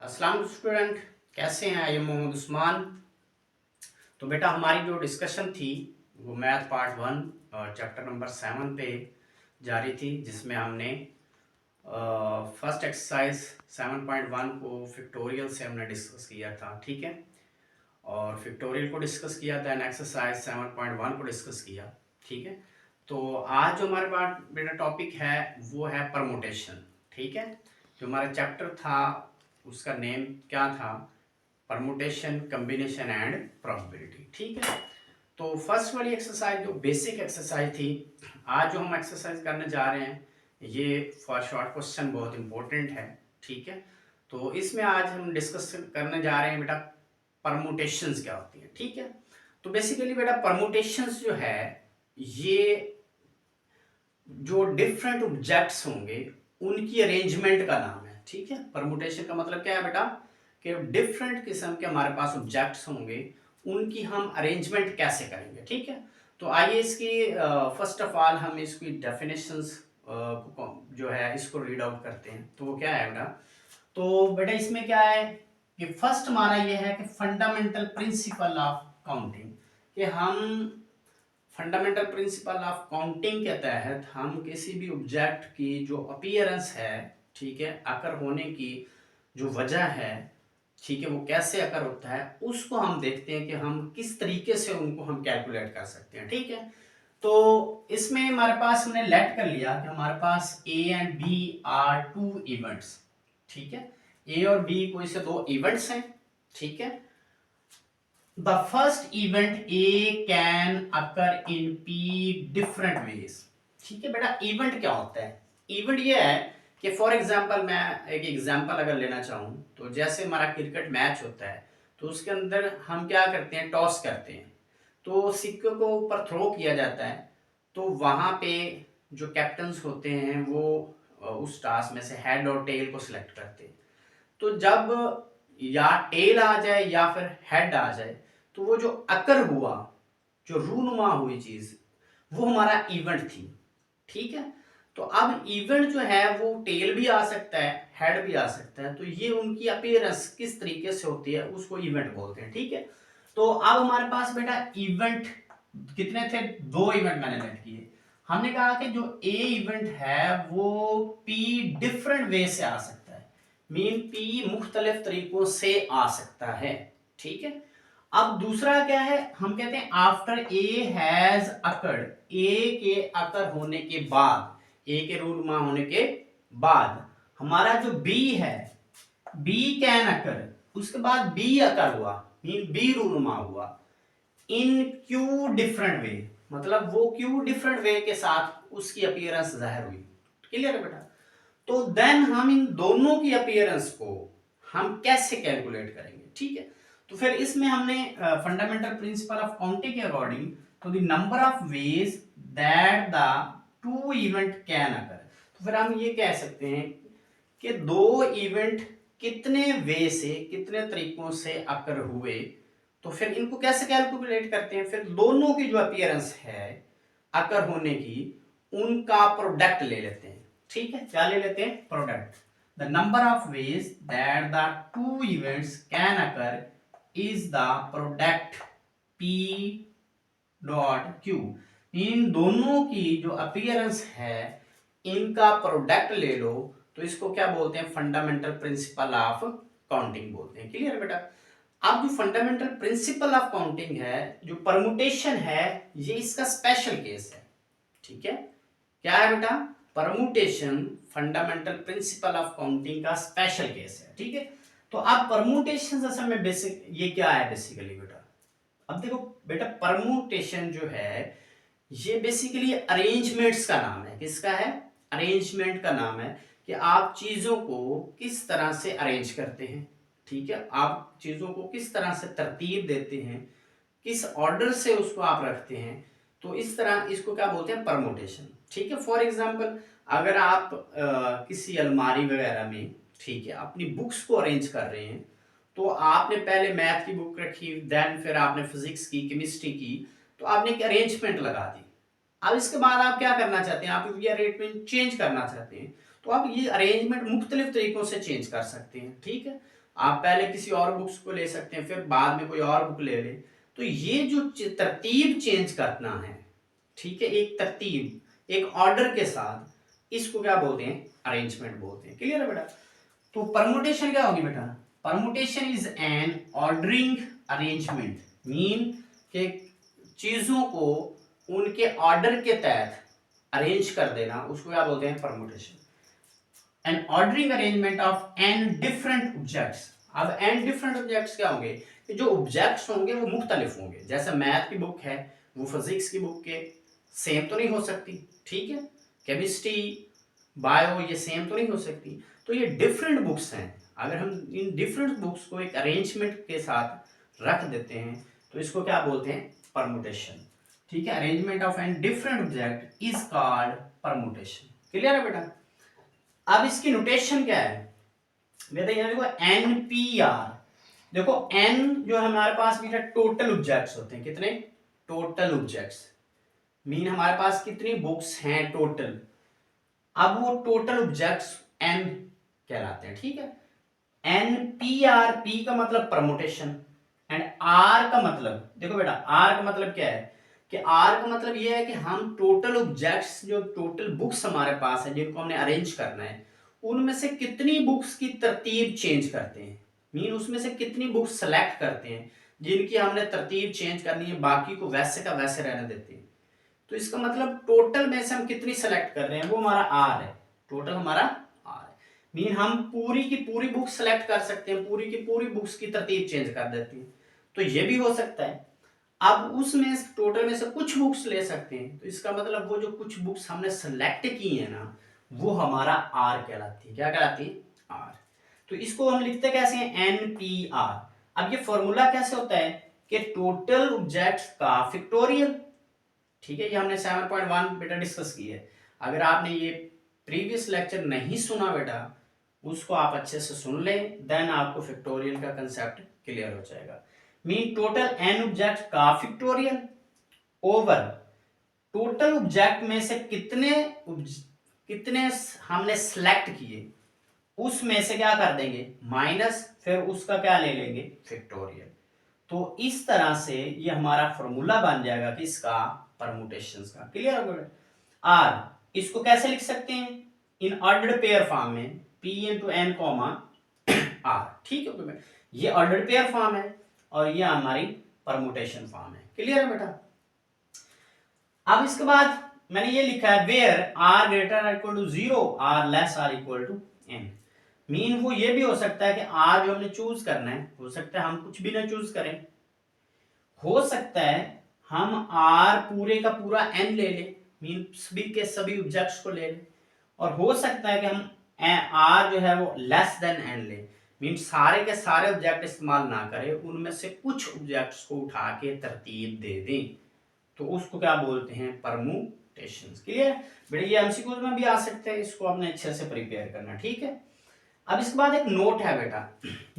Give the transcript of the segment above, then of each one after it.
अस्सलाम स्टूडेंट, कैसे हैं? I am Mohammad Usman. तो बेटा हमारी जो डिस्कशन थी वो मैथ पार्ट 1 चैप्टर नंबर 7 पे जारी थी, जिसमें हमने फर्स्ट एक्सरसाइज 7.1 को फिक्टोरियल से हमने डिस्कस किया था। ठीक है, और फिक्टोरियल को डिस्कस किया था, एक्सरसाइज 7.1 को डिस्कस किया। ठीक है, तो आज जो हमारे पास बेटा टॉपिक है वो है परमुटेशन। ठीक है, जो हमारा चैप्टर था उसका नेम क्या था? Permutation, combination and probability. ठीक है, तो फर्स्ट वाली एक्सरसाइज जो बेसिक एक्सरसाइज थी, आज जो हम एक्सरसाइज करने जा रहे हैं ये फॉर शॉर्ट क्वेश्चन बहुत इंपॉर्टेंट है। ठीक है, तो इसमें आज हम डिस्कस करने जा रहे हैं बेटा परमुटेशंस क्या होती हैं। ठीक है, तो बेसिकली बेटा परमुटेशंस जो है ये जो डिफरेंट ऑब्जेक्ट्स होंगे उनकी अरेंजमेंट का नाम है। ठीक है, परमुटेशन का मतलब क्या है बेटा कि डिफरेंट किस्म के हमारे पास ऑब्जेक्ट्स होंगे, उनकी हम अरेंजमेंट कैसे करेंगे। ठीक है, तो आइए इसकी फर्स्ट ऑफ ऑल हम इसकी डेफिनेशंस जो है इसको रीड आउट करते हैं। तो वो क्या है बेटा? तो बेटा इसमें क्या है कि फर्स्ट हमारा ये है कि फंडामेंटल प्रिंसिपल ऑफ काउंटिंग, कि हम फंडामेंटल प्रिंसिपल ऑफ काउंटिंग के तहत हम किसी भी ऑब्जेक्ट की जो अपीयरेंस है, ठीक है, अकर होने की जो वजह है, ठीक है, वो कैसे अकर होता है उसको हम देखते हैं कि हम किस तरीके से उनको हम कैलकुलेट कर सकते हैं। ठीक है, तो इसमें हमारे पास हमने लेट कर लिया कि हमारे पास A and B are two events. ठीक है, ए और बी कोई से दो इवेंट्स हैं। ठीक है, the first event A can occur in P different ways। ठीक है बेटा, इवेंट क्या होता है? इवेंट ये है कि फॉर एग्जांपल मैं एक एग्जांपल अगर लेना चाहूँ तो जैसे हमारा क्रिकेट मैच होता है तो उसके अंदर हम क्या करते हैं, टॉस करते हैं, तो सिक्के को ऊपर थ्रो किया जाता है, तो वहां पे जो कैप्टन्स होते हैं वो उस टॉस में से हेड और टेल को सिलेक्ट करते हैं। तो जब या टेल आ जाए या फिर हेड आ जाए तो वो जो अकर हुआ, जो रूनुमा हुई चीज, वो हमारा इवेंट थी। ठीक है, तो अब इवेंट जो है वो टेल भी आ सकता है, हेड भी आ सकता है, तो ये उनकी अपीयरेंस किस तरीके से होती है उसको इवेंट बोलते हैं। ठीक है, तो अब हमारे पास बेटा इवेंट कितने थे? दो इवेंट मैंने लेट किए। हमने कहा कि जो ए इवेंट है वो पी डिफरेंट वे से आ सकता है, मीन पी मुख्तलिफ तरीकों से आ सकता है। ठीक है, अब दूसरा क्या है, हम कहते हैं आफ्टर ए हैज अकर्ड, ए के अकर होने के बाद, ए के रूनुमा होने के बाद हमारा जो बी है, बी कैन अकर, उसके बाद बी अकर हुआ, मीन बी रूनुमा हुआ इन क्यू डिफरेंट वे, मतलब वो क्यू डिफरेंट वे के साथ उसकी अपीयरेंस जाहिर हुई। क्लियर है बेटा? तो देन हम इन दोनों की अपीयरेंस को हम कैसे कैलकुलेट करेंगे। ठीक है, तो फिर इसमें हमने फंडामेंटल प्रिंसिपल ऑफ काउंटिंग के अकॉर्डिंग, तो the number of ways that the to event can occur, तो फिर हम ये कह सकते हैं कि दो इवेंट कितने वे से, कितने तरीकों से अकर हुए, तो फिर इनको कैसे कैलकुलेट करते हैं? फिर दोनों की जो अपीयरेंस है अकर होने की, उनका प्रोडक्ट ले लेते हैं। ठीक है, क्या ले लेते हैं? Product. The number of ways that the two events can occur is the product P dot Q. इन दोनों की जो अपीयरेंस है इनका प्रोडक्ट ले लो, तो इसको क्या बोलते हैं? फंडामेंटल प्रिंसिपल ऑफ काउंटिंग बोलते हैं। क्लियर बेटा? अब जो फंडामेंटल प्रिंसिपल ऑफ काउंटिंग है, जो परमुटेशन है, ये इसका स्पेशल केस है। ठीक है, क्या है बेटा? Permutation fundamental principle of counting का स्पेशल केस है। ठीक है, तो अब परमुटेशन असल में बेसिक ये क्या है बेसिकली बेटा? अब देखो बेटा, परमुटेशन जो है ये बेसिकली अरेंजमेंट्स का नाम है। किसका है? अरेंजमेंट का नाम है, कि आप चीजों को किस तरह से अरेंज करते हैं। ठीक है, आप चीजों को किस तरह से तरतीब देते हैं, किस ऑर्डर से उसको आप रखते हैं, तो इस तरह इसको क्या बोलते हैं? परमुटेशन। ठीक है, फॉर एग्जांपल अगर आप किसी अलमारी वगैरह में, ठीक है, अपनी बुक्स को अरेंज कर रहे हैं, तो आपने पहले मैथ की बुक रखी, देन फिर आपने फिजिक्स की, केमिस्ट्री की, तो आपने एक अरेंजमेंट लगा दी। अब इसके बाद आप क्या करना चाहते हैं? आप ये अरेंजमेंट चेंज करना चाहते हैं, तो आप ये अरेंजमेंट मुख्तलिफ तरीकों से चेंज कर सकते हैं। ठीक है, आप पहले किसी और बुक्स को ले सकते हैं, फिर बाद में कोई और बुक ले लें। तो ये जो तरतीब चेंज करना है, ठीक है, एक तरतीब एक ऑर्डर के साथ, इसको क्या बोलते हैं, अरेंजमेंट बोलते हैं। क्लियर है बेटा? तो परमुटेशन क्या होगी बेटा? Permutation is an ordering arrangement, mean के चीजों को उनके ऑर्डर के तहत अरेंज कर देना, उसको क्या बोलते हैं, permutation. An ordering arrangement of n different objects. अब एन डिफरेंट ऑब्जेक्ट्स क्या होंगे? कि जो ऑब्जेक्ट्स होंगे वो मुख्तलिफ होंगे। जैसे मैथ की बुक है, वो फिजिक्स की बुक के सेम तो नहीं हो सकती, ठीक है, केमिस्ट्री बायो ये सेम तो नहीं हो सकती। तो ये डिफरेंट बुक्स हैं। अगर हम इन डिफरेंट बुक्स को एक अरेंजमेंट के साथ रख देते हैं तो इसको क्या बोलते हैं, परमुटेशन। ठीक है, arrangement of n different object is called permutation. Clear है बेटा? अब इसकी नोटेशन क्या है बेटा? ये देखो NPR। देखो n जो हमारे पास बेटा टोटल ऑब्जेक्ट्स होते हैं, कितने टोटल ऑब्जेक्ट्स, मीन हमारे पास कितनी बुक्स हैं टोटल। अब वो टोटल ऑब्जेक्ट्स n कहलाते हैं, ठीक है। NPR, P का मतलब परमुटेशन एंड R का मतलब, देखो बेटा R का मतलब क्या है कि R का मतलब ये है कि हम टोटल ऑब्जेक्ट्स, जो टोटल बुक्स हमारे पास है जिनको हमने अरेंज करना है, उनमें से कितनी बुक्स की तरतीब चेंज करते हैं, मीन उसमें से कितनी बुक्स सेलेक्ट करते हैं जिनकी हमने तरतीब चेंज करनी है, बाकी को वैसे का वैसे रहने देते हैं। तो इसका मतलब टोटल में से हम कितनी सेलेक्ट कर रहे हैं वो हमारा आर है, टोटल हमारा आर है। मीन हम पूरी की पूरी बुक सेलेक्ट कर सकते हैं, पूरी की पूरी बुक्स की तरतीब चेंज कर देती हैं, तो ये भी हो सकता है। अब उसमें टोटल में से कुछ बुक्स ले सकते हैं, तो इसका मतलब वो जो कुछ बुक्स हमने सेलेक्ट की है ना, वो हमारा आर कहलाती है। क्या कहलाती है? आर। तो इसको हम लिखते कैसे हैं? NPR। अब ये फॉर्मूला कैसे होता है कि टोटल ऑब्जेक्ट्स का फैक्टोरियल, ठीक है, ये हमने 7.1 बेटा डिस्कस की है। अगर आपने ये प्रीवियस लेक्चर नहीं सुना बेटा, उसको आप अच्छे से सुन लें, देन आपको फैक्टोरियल का कंसेप्ट क्लियर हो जाएगा। मीन टोटल n ऑब्जेक्ट का फैक्टोरियल ओवर टोटल ऑब्जेक्ट में से कितने हमने सेलेक्ट किए, उसमें से क्या कर देंगे, माइनस, फिर उसका क्या ले लेंगे, फैक्टोरियल। तो इस तरह से ये हमारा फॉर्मूला बन जाएगा किसका, परमुटेशंस का। क्लियर हो गया? आर इसको कैसे लिख सकते हैं, इन ऑर्डर्ड पेयर फॉर्म में, P into n comma r. ठीक है, ये ऑर्डर्ड पेयर फॉर्म है और ये हमारी परमुटेशन फॉर्म है। क्लियर है बेटा? अब इसके बाद मैंने ये लिखा है where r greater equal to 0, r less r equal to n। Mean वो ये भी हो सकता है कि आर जो हमने चूज करना है, हो सकता है हम कुछ भी ना चूज करें, हो सकता है हम आर पूरे का पूरा n ले लें, मीन सभी के सभी ऑब्जेक्ट्स को ले लें, और हो सकता है कि हम आर जो है वो लेस देन n ले, मीन सारे के सारे ऑब्जेक्ट इस्तेमाल ना करें, उनमें से कुछ ऑब्जेक्ट्स को उठा के तरतीब दे दें, तो उसको क्या बोलते हैं, परमुटेशंस। क्लियर? बेटा ये एमसीक्यूज में भी आ सकते हैं, इसको आपने अच्छे से प्रिपेयर करना, ठीक है। अब इसके बाद एक नोट है बेटा।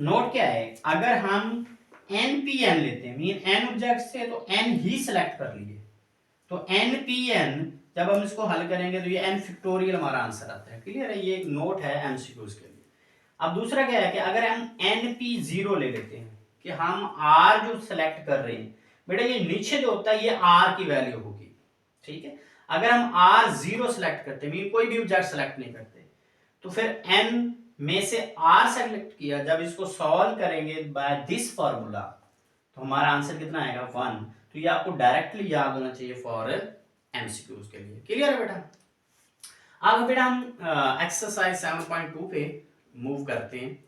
नोट क्या है, अगर हम NPN लेते हैं, मीन n ऑब्जेक्ट्स थे तो n ही सिलेक्ट कर लिए, तो NPN जब हम इसको हल करेंगे तो ये n फैक्टोरियल हमारा आंसर आता है। क्लियर है? ये एक नोट है एमसीक्यूज के लिए। अब दूसरा क्या है कि अगर हम NP0 ले लेते हैं, कि हम R जो सिलेक्ट कर रहे हैं, बेटा ये नीचे जो होता है ये R की वैल्यू होगी, ठीक है। अगर हम R0 सिलेक्ट करते हैं, मीन कोई भी ऑब्जेक्ट सिलेक्ट नहीं करते, तो फिर n में से R सेलेक्ट किया, जब इसको सॉल्व करेंगे बाय दिस फॉर्मूला, तो हमारा आंसर कितना आएगा, 1। तो ये आपको डायरेक्टली याद होना चाहिए फॉर एमसीक्यूज के लिए। क्लियर है बेटा? अब बेटा हम एक्सरसाइज 7.2 पे मूव करते हैं।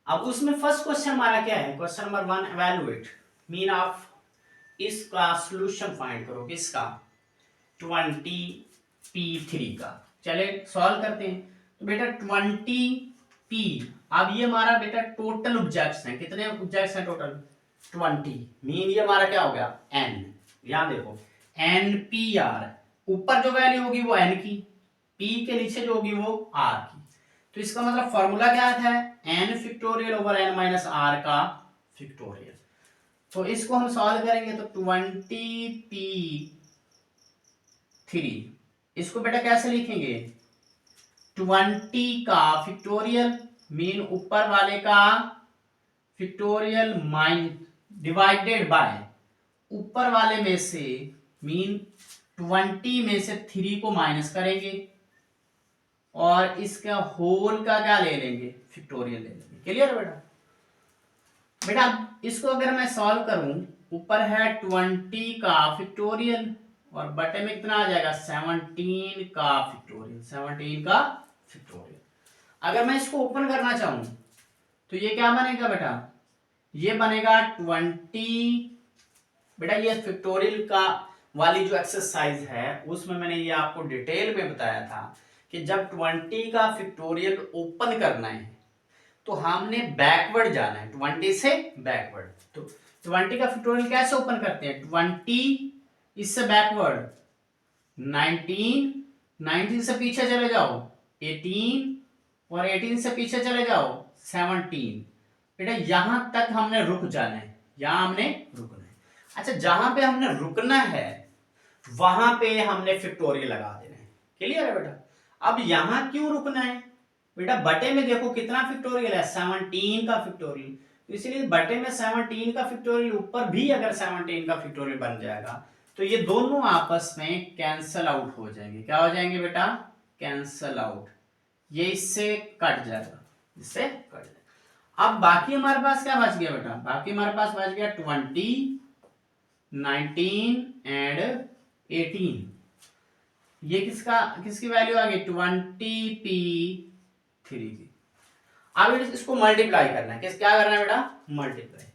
अब उसमें फर्स्ट क्वेश्चन हमारा क्या है, क्वेश्चन नंबर 1, एवेलुएट, मीन आप इसका सॉल्यूशन फाइंड करो, किसका, 20p3 का। चले सॉल्व करते हैं। तो बेटा 20p, अब ये हमारा बेटा टोटल ऑब्जेक्ट्स हैं, कितने ऑब्जेक्ट्स हैं टोटल, 20, मीन ये हमारा क्या हो गया, n। यहां देखो NPR, ऊपर जो वैल्यू होगी वो n की, p के नीचे जो होगी वो r की। तो इसका मतलब फॉर्मूला क्या था, n factorial over n minus r का फैक्टोरियल। तो इसको हम सॉल्व करेंगे तो 20p3, इसको बेटा कैसे लिखेंगे, 20 का फैक्टोरियल, मीन ऊपर वाले का फैक्टोरियल डिवाइडेड बाय ऊपर वाले में से मीन 20 में से 3 को माइनस करेंगे और इसका होल का क्या ले लेंगे, फैक्टोरियल ले लेंगे। क्लियर बेटा? बेटा इसको अगर मैं सॉल्व करूं, ऊपर है 20 का फैक्टोरियल और बटे में कितना आ जाएगा 17 का फैक्टोरियल, 17 का फैक्टोरियल। अगर मैं इसको ओपन करना चाहूं तो ये क्या बनेगा बेटा, ये बनेगा 20। बेटा ये फैक्टोरियल का वाली जो एक्सरसाइज है उसमें मैंने ये आपको डिटेल में बताया था कि जब 20 का फैक्टोरियल ओपन करना है तो हमने बैकवर्ड जाना है, 20 से बैकवर्ड। तो 20 का फैक्टोरियल कैसे ओपन करते हैं, 20 इससे बैकवर्ड 19, 19 से पीछे चले जाओ 18 और 18 से पीछे चले जाओ 17। बेटा यहां तक हमने रुक जाना है, यहां हमने रुकना है। अच्छा जहां पे हमने रुकना है वहां पे हमने फैक्टोरियल लगा देना है। क्लियर है बेटा? अब यहां क्यों रुकना है बेटा, बटे में देखो कितना फैक्टोरियल है, 17 का फैक्टोरियल। तो इसलिए बटे में 17 का फैक्टोरियल, ऊपर भी अगर 17 का फैक्टोरियल बन जाएगा तो ये दोनों आपस में कैंसल आउट हो जाएंगे। क्या हो जाएंगे बेटा, कैंसल आउट। ये इससे कट जाएगा, इससे कट जाएगा। अब बाकी हमारे पास क्या बच गया बेटा, बाकी हमारे पास बच गया 20, 19 एंड 18। ये किसकी वैल्यू आ गई, 20p3 की। अब इसको मल्टीप्लाई करना है, क्या करना है बेटा, मल्टीप्लाई।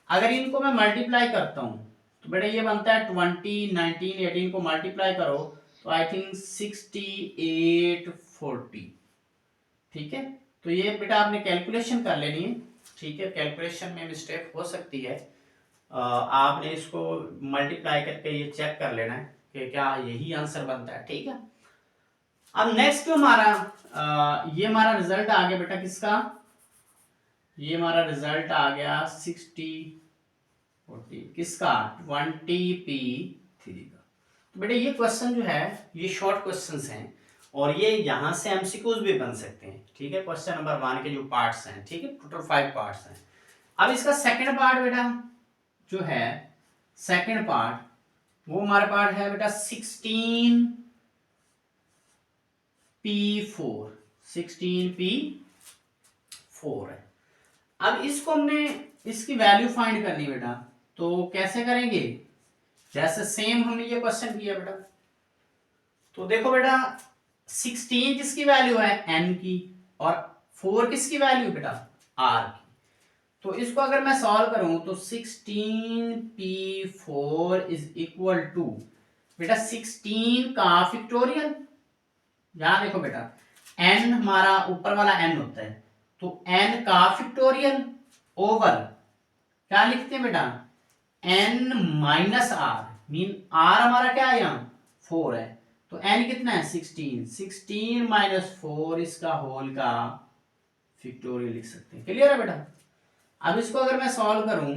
अगर इनको मैं मल्टीप्लाई करता हूं तो बेटा ये बनता है 20, 19, 18 को मल्टीप्लाई करो तो आई थिंक 68, 40। ठीक है, तो ये बेटा आपने कैलकुलेशन कर लेनी है। ठीक है, कैलकुलेशन में मिस्टेक हो सकती है, आपने इसको मल्टीप्लाई करके ये चेक कर लेना है कि क्या यही आंसर बनता है। ठीक है, अब नेक्स्ट जो हमारा ये हमारा रिजल्ट आ गया बेटा किसका, ये हमारा रिजल्ट आ गया 60, 40 किसका, 20p3 का। तो बेटा ये क्वेश्चन जो है ये शॉर्ट क्वेश्चंस हैं और ये यहां से एमसीक्यूज भी बन सकते हैं। ठीक है, क्वेश्चन नंबर 1 के जो पार्ट्स हैं, ठीक है, टोटल 5 पार्ट्स हैं। अब इसका सेकंड पार्ट बेटा जो है, सेकंड पार्ट वो हमारे पार्ट है बेटा 16p4, 16p4 है। अब इसको हमने इसकी वैल्यू फाइंड करनी बेटा, तो कैसे करेंगे, जैसे सेम हमने ये क्वेश्चन किया बेटा। तो देखो बेटा 16 किसकी वैल्यू है, n की, और 4 किसकी वैल्यू बेटा, r की। तो इसको अगर मैं सॉल्व करूं तो 16p4 इज इक्वल टू बेटा 16 का फैक्टोरियल। यहां देखो बेटा n हमारा ऊपर वाला n होता है, तो n का फैक्टोरियल ओवर क्या लिखते हैं बेटा, n minus r, mean r हमारा क्या है यहाँ 4 है, तो n कितना है 16, 16 माइनस 4 इसका होल का फैक्टोरियल लिख सकते हैं। क्लियर है बेटा? अब इसको अगर मैं सॉल्व करूं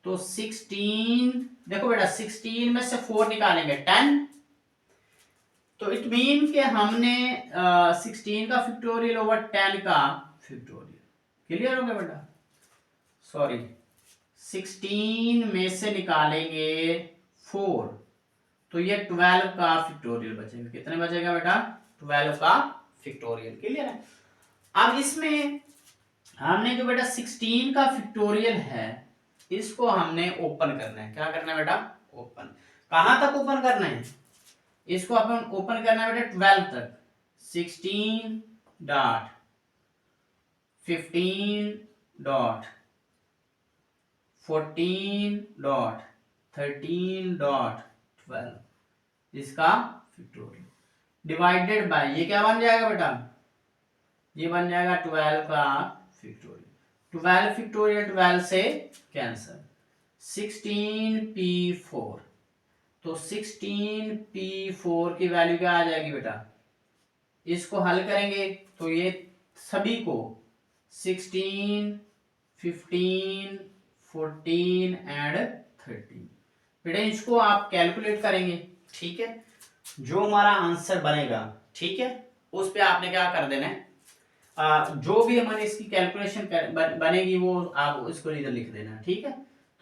तो 16, देखो बेटा 16 में से 4 निकालेंगे 10, तो इट मीन कि हमने 16 का फैक्टोरियल ओवर 10 का फैक्टोरियल। क्लियर हो गया बेटा? सॉरी 16 में से निकालेंगे 4 तो ये 12 का फैक्टोरियल बचेगा। कितने बचेगा बेटा, 12 का फैक्टोरियल। क्लियर है? अब इसमें हमने जो बेटा 16 का फैक्टोरियल है इसको हमने ओपन करना है। क्या करना है बेटा, ओपन। कहां तक ओपन करना है, इसको अपन ओपन करना है बेटा 12 तक। 16 डॉट 15 डॉट 14 डॉट 13 डॉट 12 इसका फैक्टोरियल डिवाइडेड बाय, ये क्या बन जाएगा बेटा, ये बन जाएगा 12 का फैक्टोरियल। 12 फैक्टोरियल 12 से कैंसिल, 16p4, तो 16p4 की वैल्यू क्या आ जाएगी बेटा, इसको हल करेंगे तो ये सभी को 16, 15, 14 एंड 13 बेटा इसको आप कैलकुलेट करेंगे। ठीक है, जो हमारा आंसर बनेगा, ठीक है, उस पे आपने क्या कर देना है, जो भी हमारे इसकी कैलकुलेशन बनेगी वो आप इसको इधर लिख देना, ठीक है।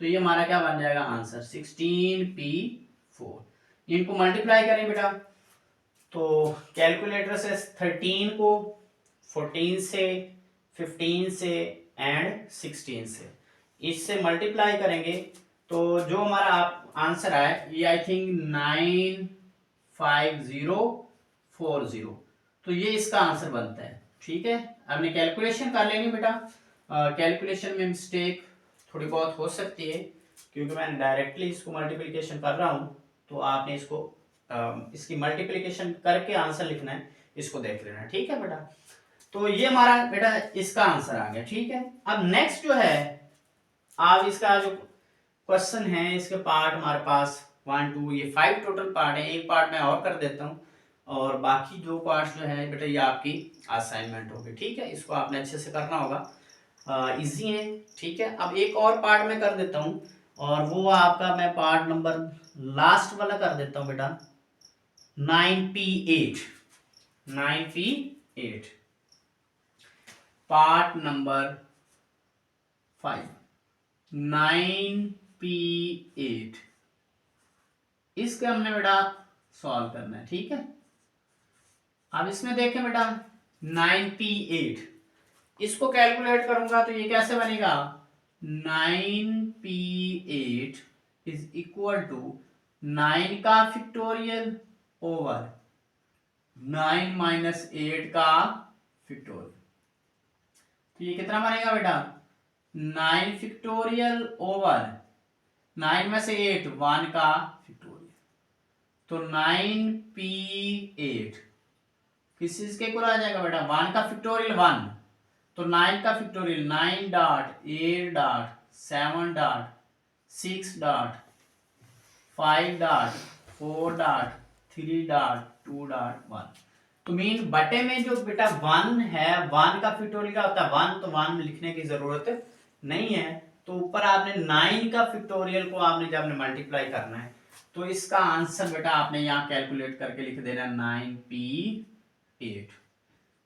तो ये हमारा क्या बन जाएगा आंसर 16p4। इनको मल्टीप्लाई करें बेटा, तो कैलकुलेटर से 13 को 14 से 15 से एंड 16 से इससे मल्टीप्लाई करेंगे तो जो हमारा आप आंसर आए ये आई थिंक 95040, तो ये इसका आंसर बनता है, ठीक है। आपने कैलकुलेशन कर लेनी बेटा, कैलकुलेशन में मिस्टेक थोड़ी बहुत हो सकती है क्योंकि मैं डायरेक्टली इसको मल्टीप्लिकेशन कर रहा हूँ, तो आपने इसको इसकी मल्टीप्लिकेशन करके आंसर लिखना है, इसको देख लेना, ठीक है बेटा। तो ये हमारा बेटा इसका आंसर आ गया, ठीक है। अब नेक्स्ट जो है, आप इसका जो क्वेश्चन है इसके पार्ट हमारे पास 1 2 ये 5 टोटल पार्ट है, एक पार्ट मैं और कर देता हूँ और बाकी जो पार्ट जो है बेटा ये आपकी असाइनमेंट होगी, ठीक है। इसको आपने अच्छे से करना होगा, इजी है, ठीक है। अब एक और पार्ट मैं कर देता हूँ और वो आपका मैं पार्ट नंबर लास्ट वाला कर देता हूँ बेटा 9p8 पार्ट नंबर 5 9p8 इसके हमने बेटा सॉल्व करना है, ठीक है। अब इसमें देखें बेटा 9p8 इसको कैलकुलेट करूंगा तो ये कैसे बनेगा 9p8 इज इक्वल टू 9 का फैक्टोरियल ओवर 9 माइनस 8 का फैक्टोरियल, तो ये कितना बनेगा बेटा 9 फैक्टोरियल ओवर 9 में से 8 1 का फैक्टोरियल, तो 9p8 किस चीज के इक्वल आ जाएगा बेटा 1 का फैक्टोरियल 1, तो 9 का factorial 9 dot 8 dot 7 dot 6 dot 5 dot 4 dot 3 dot 2 dot 1, तो मीन बटे में जो बेटा 1 है 1 का फैक्टोरियल क्या होता है 1, तो 1 लिखने की जरूरत नहीं है, तो ऊपर आपने 9 का फैक्टोरियल को आपने जब आपने मल्टीप्लाई करना है तो इसका आंसर बेटा आपने यहाँ कैलकुलेट करके लिख देना 9p8।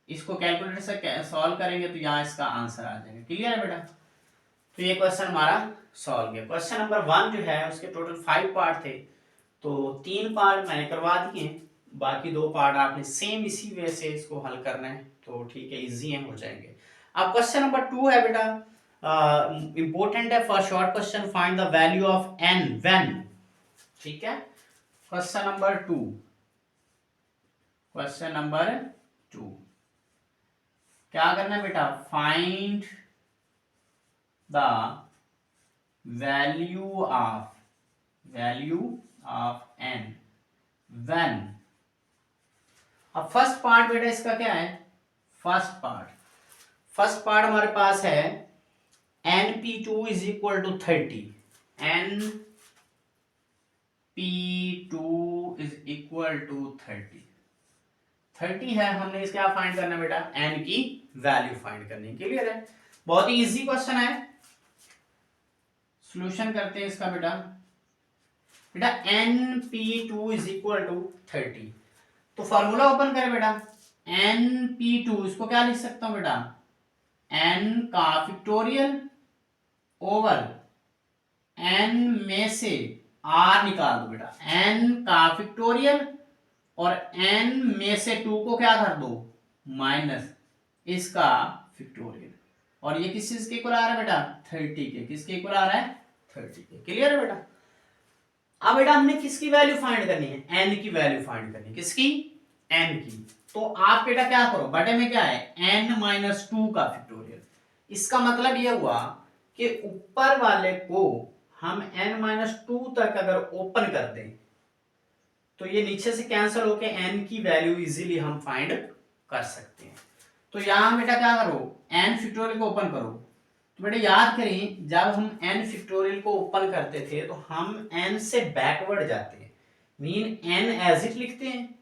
इसको कैलकुलेटर से सॉल्व करेंगे तो यहाँ इसका आंसर आ जाएगा, क्लियर है बेटा। तो ये क्वेश्चन हमारा सॉल्व गया। क्वेश्चन नंबर 1 जो है उसके टोटल 5 पार्ट थे, तो 3 पार्ट मैंने करवा दिए, बाकी 2 पार्ट आपने सेम इसी वे से इसको हल करना है, तो ठीक है इजी है, हो जाएंगे। अब क्वेश्चन नंबर 2 है बेटा, इंपॉर्टेंट है for short question, find the value of n when, ठीक है। क्वेश्चन नंबर 2 क्या करना है बेटा find the value of n when. अब फर्स्ट पार्ट बेटा इसका क्या है, फर्स्ट पार्ट हमारे पास है np2 is equal to 30, np2 is equal to 30 है, हमने इसका फाइंड करना बेटा n की वैल्यू फाइंड करनी, क्लियर है। बहुत ही इजी क्वेश्चन है, सॉल्यूशन करते हैं इसका बेटा np2 इज इक्वल टू 30, तो फॉर्मूला ओपन करें बेटा np2 इसको क्या लिख सकता हूं बेटा n का फैक्टोरियल ओवर n में से r निकाल दो बेटा, n का फैक्टोरियल और n में से 2 को क्या कर दो माइनस इसका फैक्टोरियल, और ये किस चीज के इक्वल आ रहा है बेटा 30 के, किसके इक्वल आ रहा है 30 के, क्लियर है बेटा। अब बेटा हमने किसकी वैल्यू फाइंड करनी है n की वैल्यू फाइंड करनी है, किसकी n की, तो आप बेटा क्या करो बटे में क्या है n माइनस 2 का फैक्टोरियल, इसका मतलब यह हुआ कि ऊपर वाले को हम n माइनस 2 तक अगर ओपन कर दें तो ये नीचे से कैंसिल होके n की वैल्यू इजीली हम फाइंड कर सकते हैं। तो यहां बेटा क्या करो n फैक्टोरियल को ओपन करो, तो बेटा याद करें जब हम n फैक्टोरियल को ओपन करते थे तो हम n से बैकवर्ड जाते हैं, मीन n एज इट लिखते हैं,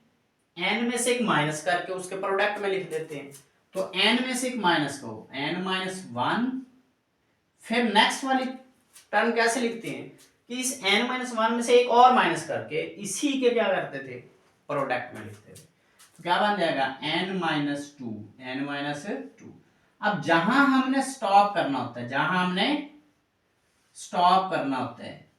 n में से एक माइनस करके उसके प्रोडक्ट में लिख देते हैं, तो n में से एक माइनस करो n माइनस 1, फिर नेक्स्ट वाली टर्म कैसे लिखते हैं कि इस n-1 में से एक और माइनस करके इसी के क्या करते थे प्रोडक्ट में लिखते थे, तो क्या बन जाएगा n-2, n-2। अब जहां हमने स्टॉप करना होता है, जहां हमने स्टॉप करना होता है,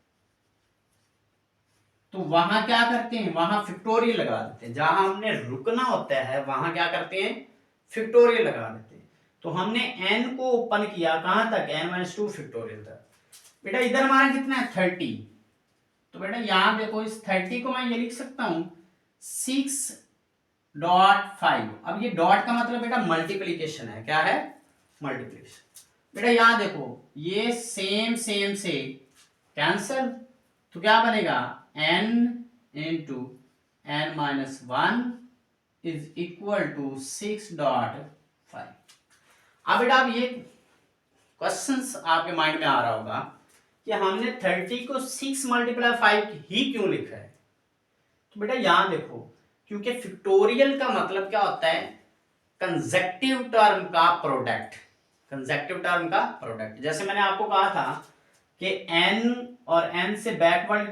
तो वहां क्या करते हैं, वहां फैक्टोरियल लगा देते हैं। जहां हमने रुकना होता है वहां क्या करते हैं, फैक्टोरियल लगा देते हैं। तो हमने n को ओपन किया कहां तक, n-2 फैक्टोरियल तक। बेटा इधर हमारा कितना है 30, तो बेटा यहां देखो इस 30 को मैं ये लिख सकता हूं 6.5। अब ये डॉट का मतलब बेटा मल्टीप्लीकेशन है, क्या है, मल्टीप्लीकेशन। बेटा यहां देखो ये सेम सेम से कैंसल, तो क्या बनेगा n into n-1 is equal to 6.5। अब बेटा अब ये क्वेश्चंस आपके माइंड में आ रहा होगा कि हमने 30 को 6 मल्टीप्लाई 5 ही क्यों लिखा है। तो बेटा यहां देखो, क्योंकि फैक्टोरियल का मतलब क्या होता है, कंसेक्टिव टर्म का प्रोडक्ट, कंसेक्टिव टर्म का प्रोडक्ट। जैसे मैंने आपको कहा था कि n और n से बैकवर्ड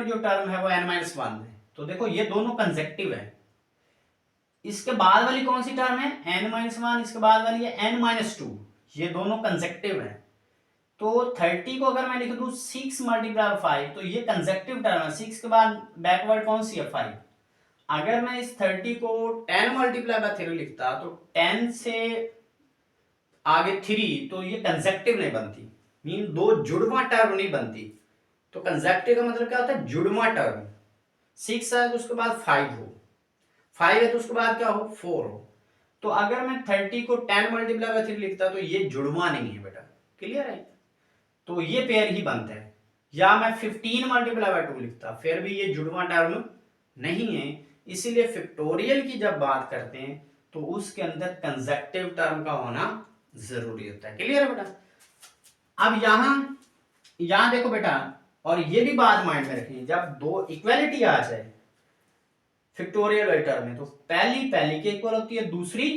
जो टर्म है वो n-1 है, तो देखो ये दोनों कंसेक्टिव है। इसके बाद वाली कौन सी टर्म है, n-1, इसके बाद वाली है n-2, ये दोनों कंसेक्टिव है। तो 30 को अगर मैं लिख दूं 6 मल्टीप्लाई 5, तो ये कंसेक्टिव टर्म है, 6 के बाद बैकवर्ड कौन सी है 5। अगर मैं इस 30 को 10 मल्टीप्लाई बाय 3 लिखता, तो 10 से आगे 3, तो ये कंसेक्टिव नहीं बनती, मीन दो जुड़वा टर्म नहीं बनती। तो कंसेक्टिव का मतलब क्या होता है, जुड़वा टर्म। 6 है तो उसके बाद 5 हो, 5 है तो उसके बाद क्या हो 4 हो। तो अगर मैं 30 को 10 मल्टीप्लाई बाय 3 लिखता, तो ये जुड़वा नहीं है बेटा, क्लियर है, तो ये पेयर ही बनता है। या मैं 15 मल्टीप्लाई बाय 2 लिखता, फिर भी ये जुड़वा टर्म नहीं है। इसीलिए फैक्टोरियल की जब बात करते हैं तो उसके अंदर कंसेक्टिव टर्म का होना जरूरी होता है, क्लियर है बेटा। अब यहां देखो बेटा, और ये भी बात माइंड में रखनी, जब दो इक्वालिटी आ जाए फैक्टोरियल वाले टर्म में, तो पहली के इक्वल होती है, दूसरी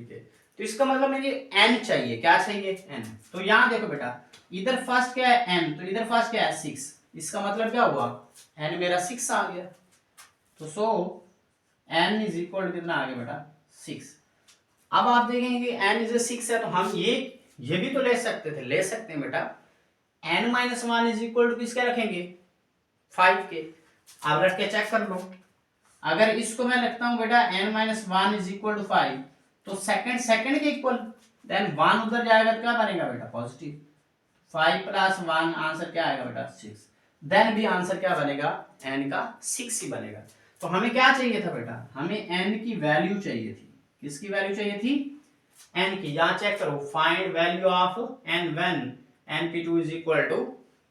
के। तो इसका मतलब मुझे n चाहिए, क्या चाहिए n। तो यहां देखो बेटा, इधर फर्स्ट क्या है n, तो इधर फर्स्ट क्या है 6, इसका मतलब क्या हुआ n मेरा 6 आ गया। तो सो n इज इक्वल टू कितना आ गया बेटा 6। अब आप देखेंगे कि n इज 6 है, तो हम ये भी तो ले सकते हैं बेटा, n-1 इज इक्वल टू किसके रखेंगे 5 के। अब रख के चेक कर लो, अगर इसको मैं लिखता हूं बेटा n-1 इज इक्वल टू 5, तो सेकंड के इक्वल, देन 1 उधर जाएगा तो क्या बनेगा बेटा पॉजिटिव, 5 प्लस 1 आंसर क्या आएगा बेटा 6। देन भी आंसर क्या बनेगा, n का 6 ही बनेगा। तो हमें क्या चाहिए था बेटा, हमें n की वैल्यू चाहिए थी, किसकी वैल्यू चाहिए थी, n की। यहां चेक करो, find value of n when np2 is equal to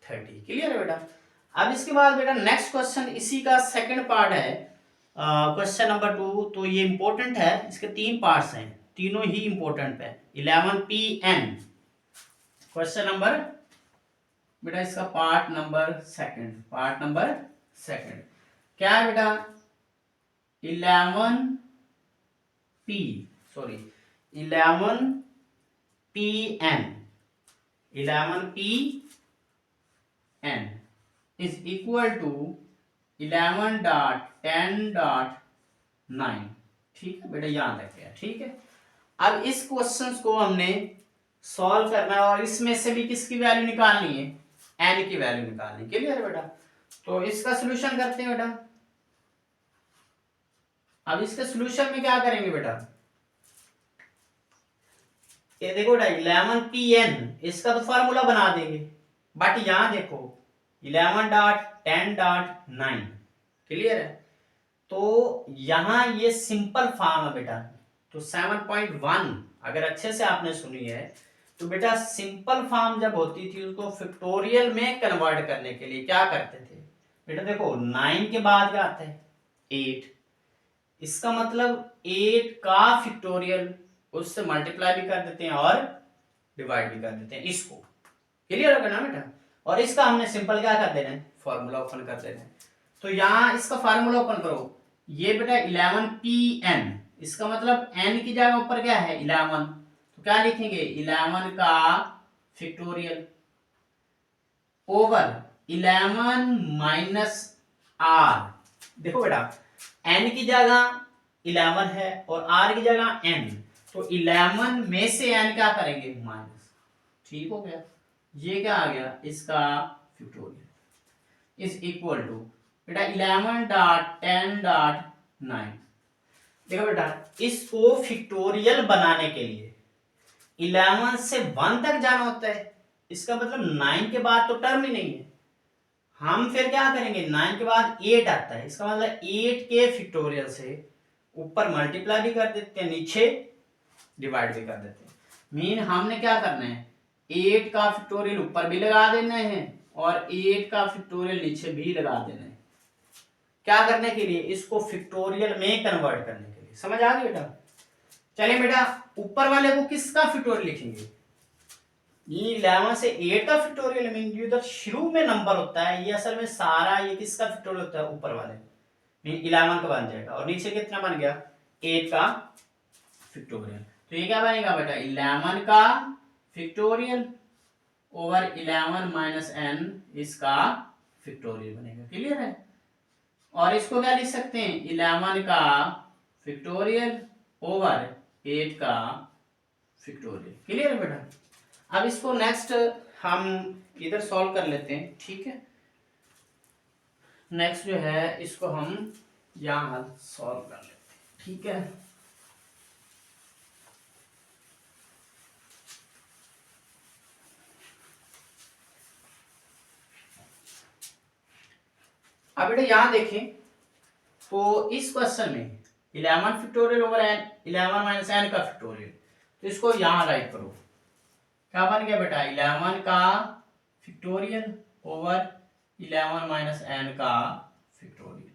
30, clear है बेटा। अब इसके बाद बेटा नेक्स्ट क्वेश्चन इसी का सेकंड पार्ट है, क्वेश्चन नंबर 2। तो ये इंपॉर्टेंट है, इसके 3 पार्ट्स हैं, तीनों ही इंपॉर्टेंट है। 11pn क्वेश्चन नंबर बेटा, इसका पार्ट नंबर सेकंड क्या है बेटा, 11pn इज इक्वल टू 11.10.9, ठीक है बेटा, याद रखिए, ठीक है। अब इस क्वेश्चंस को हमने सॉल्व करना है, और इसमें से भी किसकी वैल्यू निकालनी है, n की वैल्यू निकालनी, क्लियर है बेटा। तो इसका सॉल्यूशन करते हैं बेटा। अब इसके सॉल्यूशन में क्या करेंगे बेटा, ये देखो बेटा 11pn इसका तो फार्मूला बना देंगे, बट यहां देखो 11.10.9, क्लियर है। तो यहां ये सिंपल फॉर्म है बेटा, तो 7.1 अगर अच्छे से आपने सुनी है, तो बेटा सिंपल फॉर्म जब होती थी उसको फैक्टोरियल में कन्वर्ट करने के लिए क्या करते थे बेटा, देखो 9 के बाद क्या आता है 8, इसका मतलब 8 का फैक्टोरियल, उससे मल्टीप्लाई भी कर देते हैं और डिवाइड भी कर देते हैं, इसको क्लियर होगा ना बेटा। और इसका हमने सिंपल क्या कर देना है, फॉर्मूला ओपन कर देना है। तो यहां इसका फार्मूला ओपन करो, ये बेटा 11pn, इसका मतलब n की जगह ऊपर क्या है 11, तो क्या लिखेंगे 11 का फैक्टोरियल ओवर 11 माइनस r। देखो बेटा n की जगह 11 है और r की जगह n, तो 11 में से n क्या करेंगे माइनस, ठीक हो गया। ये क्या आ गया इसका फैक्टोरियल इज इक्वल टू बेटा 11.10.9। देखो बेटा इसको फैक्टोरियल बनाने के लिए 11 से 1 तक जाना होता है, इसका मतलब 9 के बाद तो टर्म ही नहीं है। हम फिर क्या करेंगे, 9 के बाद 8 आता है, इसका मतलब 8 के फैक्टोरियल से ऊपर मल्टीप्लाई भी कर देते हैं, नीचे डिवाइड भी कर देते हैं। मीन हमने क्या करना है, 8 का फैक्टोरियल ऊपर भी लगा देना है और 8 का फैक्टोरियल नीचे भी लगा देना है। क्या करने के लिए, इसको फैक्टोरियल में कन्वर्ट करने के लिए। समझ आ गई बेटा। चलिए बेटा ऊपर वाले को किसका फैक्टोरियल लिखेंगे, ये 11 से 8 का फैक्टोरियल, मीन जो इधर शुरू में नंबर होता है ये असल में सारा ये किसका फैक्टोरियल होता है, ऊपर वाले मीन 11 का बन जाएगा और नीचे कितना बन गया 8 का फैक्टोरियल। तो ये क्या बनेगा बेटा 11 का फैक्टोरियल ओवर 11 माइनस n इसका फैक्टोरियल बनेगा। क्लियर है। और इसको क्या लिख सकते हैं 11 का फैक्टोरियल ओवर 8 का फैक्टोरियल। क्लियर है बेटा। अब इसको नेक्स्ट हम इधर सॉल्व कर लेते हैं, ठीक है। नेक्स्ट जो है इसको हम यहां सॉल्व कर लेते हैं, ठीक है। अब बेटा यहां देखें तो इस क्वेश्चन में 11 factorial over n 11 minus n का फैक्टोरियल, तो इसको यहां राइट करो। क्या बन गया बेटा 11 का फैक्टोरियल ओवर 11 माइनस n का फैक्टोरियल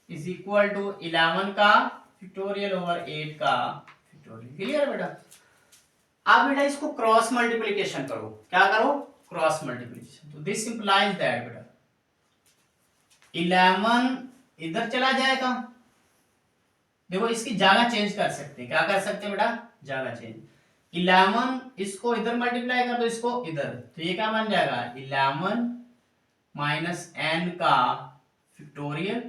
इज इक्वल टू 11 का फैक्टोरियल ओवर 8 का फैक्टोरियल। क्लियर बेटा। अब बेटा इसको क्रॉस मल्टीप्लिकेशन करो। क्या करो, क्रॉस मल्टीप्लिकेशन। तो दिस इंप्लाइज दैट बेटा 11 इधर चला जाएगा, देखो इसकी जगह चेंज कर सकते हैं। क्या कर सकते हैं बेटा, जगह चेंज। 11 इसको इधर मल्टीप्लाई कर दो, इसको इधर, तो ये क्या बन जाएगा 11 माइनस n का फैक्टोरियल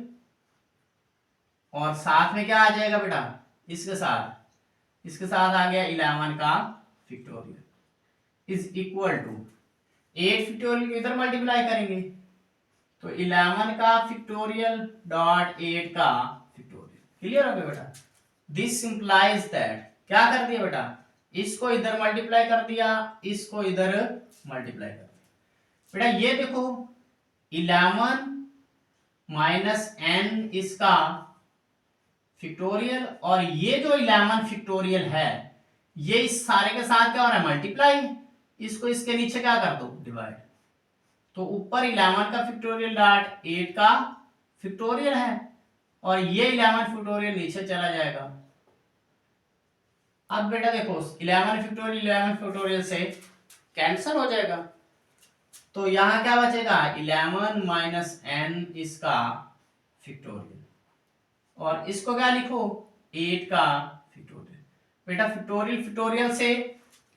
और साथ में क्या आ जाएगा बेटा, इसके साथ आ गया 11 का factorial is equal to 8 factorial को इधर मल्टीप्लाई करेंगे तो 11 का फैक्टोरियल डॉट 8 का फैक्टोरियल। क्लियर हो गया बेटा। दिस इंप्लाइज दैट क्या कर दिया बेटा, इसको इधर मल्टीप्लाई कर दिया, इसको इधर मल्टीप्लाई कर दिया। बेटा ये देखो 11 माइनस n इसका फैक्टोरियल और ये जो 11 फैक्टोरियल है ये इस सारे के साथ क्या हो रहा है मल्टीप्लाई, इसको इसके नीचे क्या कर दो डिवाइड। तो ऊपर 11 का फैक्टोरियल डॉट 8 का फैक्टोरियल है और ये 11 फैक्टोरियल नीचे चला जाएगा। अब बेटा देखो 11 फैक्टोरियल से कैंसिल हो जाएगा, तो यहां क्या बचेगा 11 माइनस n इसका फैक्टोरियल और इसको क्या लिखो 8 का फैक्टोरियल। बेटा फैक्टोरियल से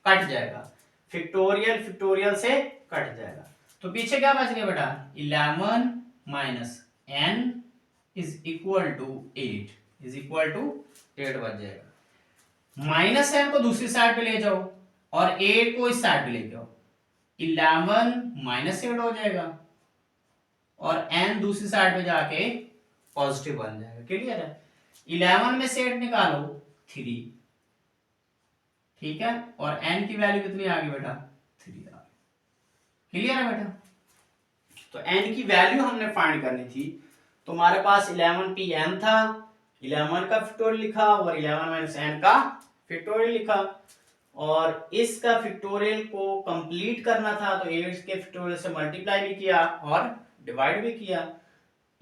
कट जाएगा, फैक्टोरियल से कट जाएगा, तो पीछे क्या बच गया बेटा 11 minus n is equal to 8 बच जाएगा। माइनस n को दूसरी साइड पे ले जाओ और 8 को इस साइड पे ले जाओ, 11 माइनस 8 हो जाएगा और n दूसरी साइड पे जाके पॉजिटिव बन जाएगा। क्लियर है। 11 में से 8 निकालो 3, ठीक है, और n की वैल्यू कितनी आ गई बेटा 3 आ गई। क्लियर है बेटा। तो n की वैल्यू हमने फाइंड करनी थी, तो हमारे पास 11pn था, 11 का फैक्टोरियल लिखा और 11 माइनस n का फैक्टोरियल लिखा और इसका फैक्टोरियल को कंप्लीट करना था तो 8 के फैक्टोरियल से मल्टीप्लाई भी किया और डिवाइड भी किया।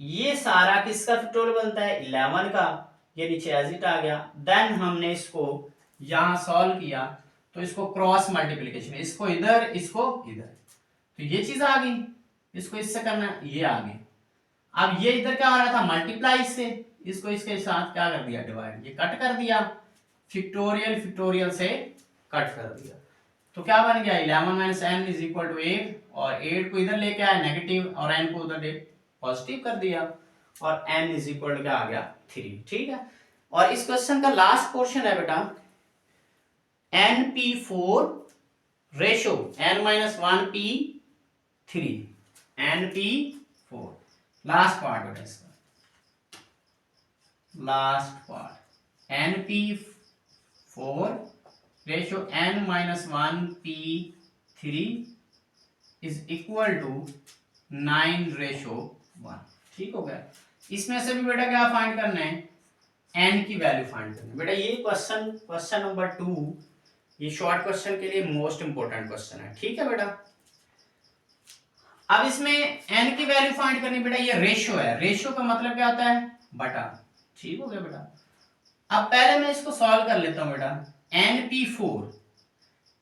ये सारा किसका फैक्टोरियल बनता है 11 का, ये नीचे एज इट आ गया। देन हमने इसको यहां सॉल्व किया तो इसको क्रॉस मल्टीप्लिकेशन, इसको इधर इसको इधर, तो ये चीज आ गई, इसको इससे करना ये आ गई। अब ये इधर क्या हो रहा था मल्टीप्लाई से, इसको इसके साथ क्या कर दिया डिवाइड, ये कट कर दिया, फैक्टोरियल से कट कर दिया, तो क्या बन गया 11 minus n is equal to 8 और 8 को इधर लेके आया नेगेटिव और n को उधर पॉजिटिव कर दिया और n इज इक्वल टू क्या आ गया 3। ठीक है। और इस क्वेश्चन का लास्ट पोर्शन है बेटा NP4 ratio N-1P3, NP4 last part बेटा इसका, last part NP4 ratio N-1P3 is equal to 9:1। ठीक हो गया। इसमें से भी बेटा क्या फाइंड करना है, n की वैल्यू फाइंड करना है बेटा। ये क्वेश्चन नंबर 2 ये शॉर्ट क्वेश्चन के लिए मोस्ट इंपोर्टेंट क्वेश्चन है। ठीक है बेटा। अब इसमें n की वैल्यू फाइंड करनी बेटा, ये रेशियो है, रेशियो का मतलब क्या होता है, बटा। ठीक हो गया बेटा। अब पहले मैं इसको सॉल्व कर लेता हूं बेटा।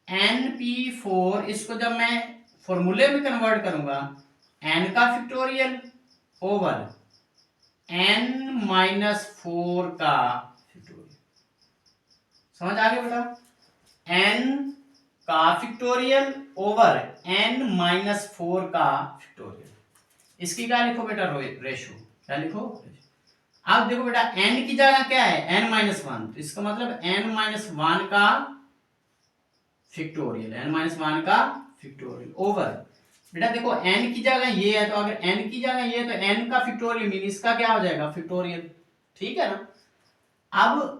NP4 इसको जब मैं फॉर्मूले में कन्वर्ट करूंगा, n का फैक्टोरियल ओवर n-4 का फैक्टोरियल। समझ आ गया बेटा। n का फैक्टोरियल ओवर n-4 का फैक्टोरियल। इसकी क्या लिखो बेटा, रेशो। क्या लिखो, अब देखो बेटा n की जगह क्या है, n-1, तो इसका मतलब n-1 का फैक्टोरियल, n-1 का फैक्टोरियल ओवर बेटा देखो n की जगह ये है, तो अगर n की जगह ये है तो n का फैक्टोरियल मीन इसका क्या हो जाएगा, फैक्टोरियल। ठीक है ना। अब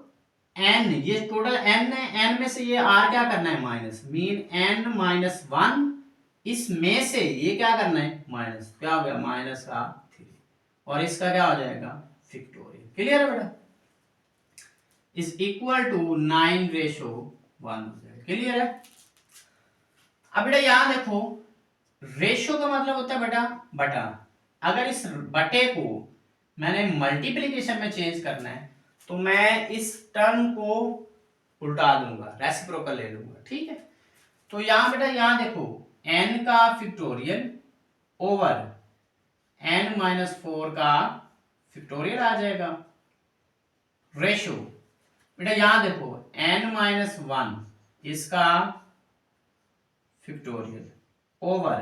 n ये टोटल n है, n में से ये r क्या करना है, माइनस, मीन n-1 इसमें से ये क्या करना है, माइनस, क्या हो गया, माइनस का 3, और इसका क्या हो जाएगा, फैक्टोरियल। क्लियर है बेटा। इज इक्वल टू 9:1 हो जाएगा। क्लियर है। अब बेटा यहां देखो, रेशियो का मतलब होता है बेटा बटा। अगर इस बटे को मैंने मल्टीप्लिकेशन में चेंज करना है तो मैं इस टर्म को उल्टा दूंगा, रेसिप्रोकल ले लूंगा। ठीक है। तो यहां बेटा यहां देखो n का फैक्टोरियल ओवर n-4 का फैक्टोरियल आ जाएगा। रेशियो बेटा यहां देखो n-1 इसका फैक्टोरियल ओवर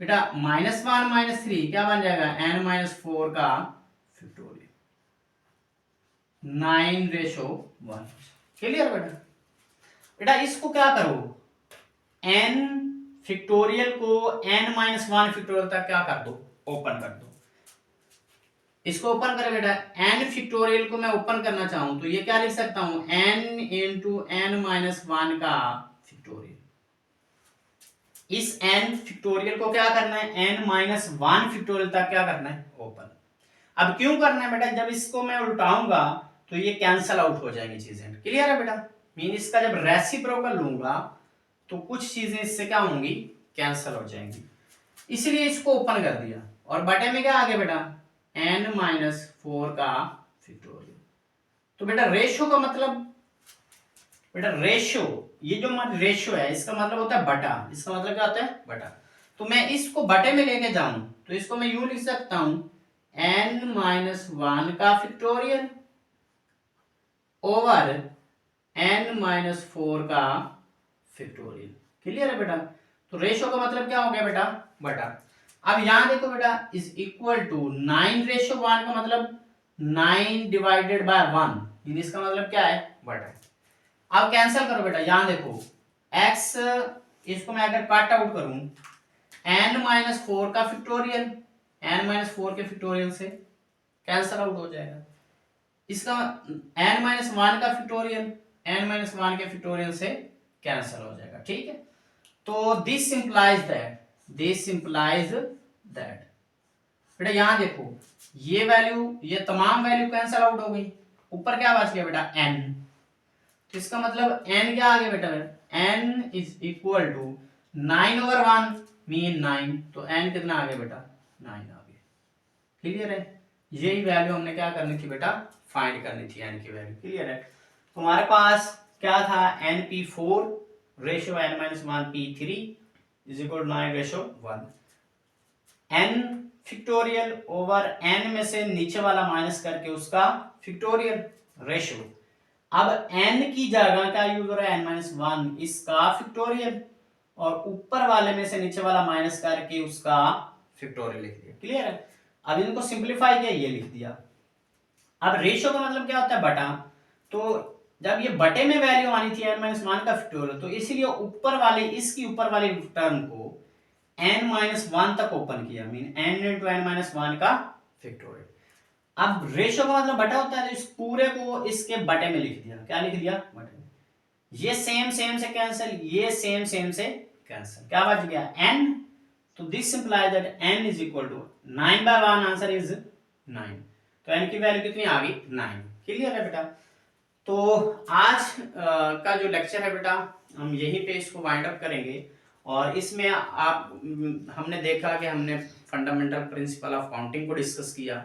बेटा -1 -3 क्या बन जाएगा, n-4 का फैक्टोरियल, 9:1। क्लियर बेटा। बेटा इसको क्या करो, n फैक्टोरियल को n-1 फैक्टोरियल तक क्या कर दो, ओपन कर दो। इसको ओपन करें बेटा, n फैक्टोरियल को मैं ओपन करना चाहूं तो ये क्या लिख सकता हूं, n इंटू n-1 का फैक्टोरियल। इस n फैक्टोरियल को क्या करना है, n-1 फैक्टोरियल तक क्या करना है, ओपन। अब क्यों करना है बेटा, जब इसको मैं उल्टाऊंगा तो ये कैंसल आउट हो जाएंगी चीजें। क्लियर है बेटा। मीन इसका जब रेसिप्रोकल लूंगा तो कुछ चीजें इससे क्या होंगी, कैंसल हो जाएंगी, इसलिए इसको ओपन कर दिया। और बटे में क्या आ गया बेटा, n-4 का फैक्टोरियल। तो बेटा रेशियो का मतलब, बेटा रेशियो, ये जो रेशियो है इसका मतलब होता है बटा। इसका मतलब क्या होता है, बटा। तो मैं इसको बटे में लेके जाऊं तो इसको मैं यूं लिख सकता हूं, n-1 का फैक्टोरियल ओवर n-4 का फैक्टोरियल। क्लियर है बेटा। तो रेशियो का मतलब क्या हो गया बेटा, बटा। अब यहां देखो बेटा, इज इक्वल टू 9:1 का मतलब 9 डिवाइडेड बाय 1, इसका मतलब क्या है, बटा। अब कैंसिल करो बेटा, यहां देखो x, इसको मैं अगर कट आउट करूं, n-4 का फैक्टोरियल, n-4 के फैक्टोरियल से कैंसिल आउट हो जाएगा। इसका n-1 का फैक्टोरियल n-1 के फैक्टोरियल से कैंसिल हो जाएगा। ठीक है। तो दिस इंप्लाइज दैट बेटा यहां देखो ये वैल्यू, ये तमाम वैल्यू कैंसिल आउट हो गई, ऊपर क्या बच गया बेटा, n। तो इसका मतलब n क्या आ गया बेटा, n is equal to 9/1 mean 9, तो n कितना आ गया बेटा, 9 आ गया। क्लियर है। यही वैल्यू हमने क्या करनी थी बेटा, फाइंड करनी थी n की वैल्यू। क्लियर है। तो हमारे पास क्या था, NP4 ratio n-1 P3 is equal to 9:1। n factorial over n में से नीचे वाला माइनस करके उसका फैक्टोरियल रेशियो। अब n की जगह क्या यूज हो रहा है, n-1 इसका फैक्टोरियल, और ऊपर वाले में से नीचे वाला माइनस करके उसका फैक्टोरियल लिख दिया। क्लियर है। अब इनको सिंपलीफाई किया, ये लिख दिया। अब रेशियो का मतलब क्या होता है, बटा। तो जब ये बटे में वैल्यू आनी थी n-1 का फैक्टोरियल, तो इसीलिए ऊपर वाले इसकी ऊपर वाली टर्म को n-1 तक ओपन किया, मीन n into n-1 का फैक्टोरियल। अब रेशो का मतलब बटा होता है, तो इस पूरे को इसके बटे में लिख दिया। क्या लिख दिया? बटे में। ये सेम सेम से कैंसिल, ये सेम सेम से कैंसिल, क्या बच गया? n। तो this implies that n is equal to 9/1, answer is 9। तो n की वैल्यू कितनी आ गई? 9। क्लियर है बेटा? तो आज का जो लेक्चर है बेटा, हम यहीं पे इसको वाइंड अप करेंगे। और इसमें आप हमने देखा कि हमने फंडामेंटल प्रिंसिपल ऑफ काउंटिंग को डिस्कस किया।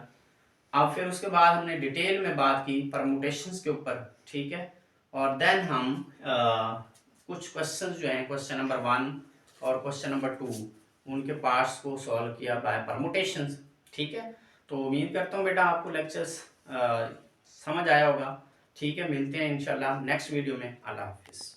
अब फिर उसके बाद हमने डिटेल में बात की परमुटेशंस के ऊपर, ठीक है। और देन हम कुछ क्वेश्चंस जो हैं, क्वेश्चन नंबर 1 और क्वेश्चन नंबर 2, उनके पार्ट्स को सॉल्व किया बाय परमुटेशंस, ठीक है। तो उम्मीद करता हूँ बेटा आपको लेक्चर्स समझ आया होगा, ठीक है। मिलते हैं इंशाल्लाह नेक्स्ट वीडियो में। अल्लाह हाफिज़।